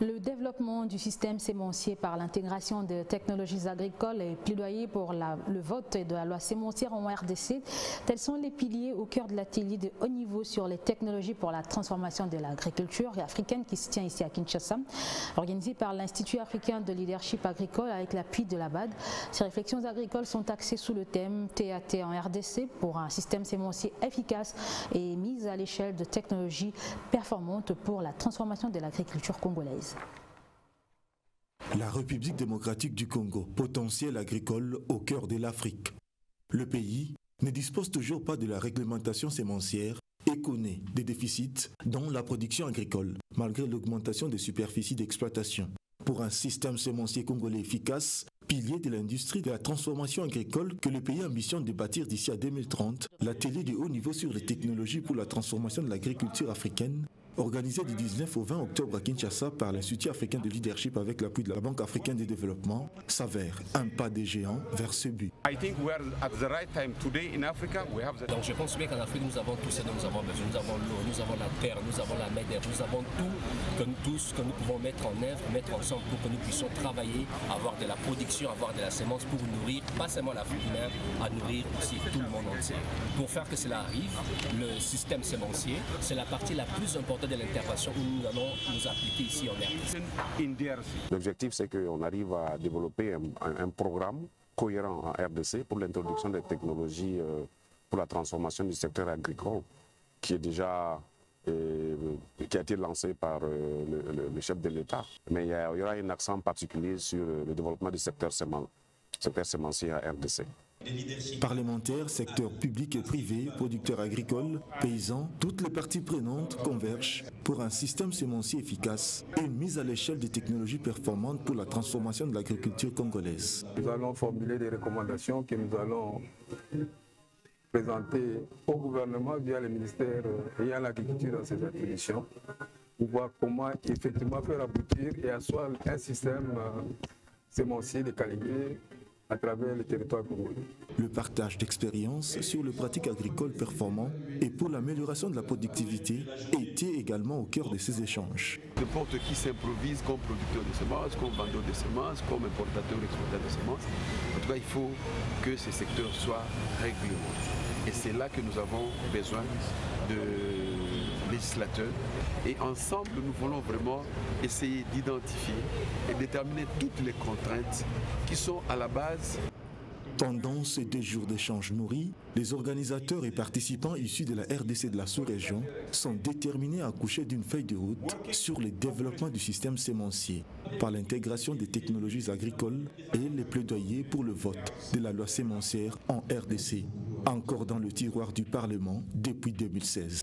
Le développement du système sémencier par l'intégration de technologies agricoles est plaidoyé pour le vote de la loi sémencière en RDC. Tels sont les piliers au cœur de l'atelier de haut niveau sur les technologies pour la transformation de l'agriculture africaine qui se tient ici à Kinshasa, organisé par l'Institut africain de leadership agricole avec l'appui de la BAD. Ces réflexions agricoles sont axées sous le thème TAT en RDC pour un système sémencier efficace et mise à l'échelle de technologies performantes pour la transformation de l'agriculture congolaise. La République démocratique du Congo, potentiel agricole au cœur de l'Afrique. Le pays ne dispose toujours pas de la réglementation sémencière et connaît des déficits dans la production agricole, malgré l'augmentation des superficies d'exploitation. Pour un système sémencier congolais efficace, pilier de l'industrie de la transformation agricole que le pays ambitionne de bâtir d'ici à 2030, l'atelier de haut niveau sur les technologies pour la transformation de l'agriculture africaine, organisé du 19 au 20 octobre à Kinshasa par l'Institut africain de leadership avec l'appui de la Banque africaine de développement, s'avère un pas des géants vers ce but. Donc je pense bien qu'en Afrique, nous avons tout ce dont nous avons besoin. Nous avons l'eau, nous avons la terre, nous avons la main-d'œuvre, nous avons tout ce que nous pouvons mettre en œuvre, mettre ensemble pour que nous puissions travailler, avoir de la production, avoir de la semence pour nourrir, pas seulement l'Afrique, mais à nourrir aussi tout le monde entier. Pour faire que cela arrive, le système sémencier, c'est la partie la plus importante de l'intervention où nous allons nous appliquer ici en RDC. L'objectif, c'est qu'on arrive à développer un programme cohérent en RDC pour l'introduction des technologies pour la transformation du secteur agricole qui est déjà qui a été lancé par le chef de l'État. Mais il y aura un accent particulier sur le développement du secteur sémencier en RDC. Parlementaires, secteur public et privé, producteurs agricoles, paysans, toutes les parties prenantes convergent pour un système sémencier efficace et une mise à l'échelle des technologies performantes pour la transformation de l'agriculture congolaise. Nous allons formuler des recommandations que nous allons présenter au gouvernement via le ministère ayant l'agriculture dans ses attributions pour voir comment effectivement faire aboutir et asseoir un système sémencier de qualité à travers le territoire congolais. Le partage d'expériences sur les pratiques agricoles performantes et pour l'amélioration de la productivité était également au cœur de ces échanges. N'importe qui s'improvise comme producteur de semences, comme vendeur de semences, comme importateur ou exportateur de semences. En tout cas, il faut que ces secteurs soient réglementés. Et c'est là que nous avons besoin de législateurs. Et ensemble, nous voulons vraiment essayer d'identifier et déterminer toutes les contraintes qui sont à la base. Pendant ces 2 jours d'échanges nourris, les organisateurs et participants issus de la RDC de la sous-région sont déterminés à accoucher d'une feuille de route sur le développement du système sémencier par l'intégration des technologies agricoles et les plaidoyers pour le vote de la loi sémencière en RDC, encore dans le tiroir du Parlement depuis 2016.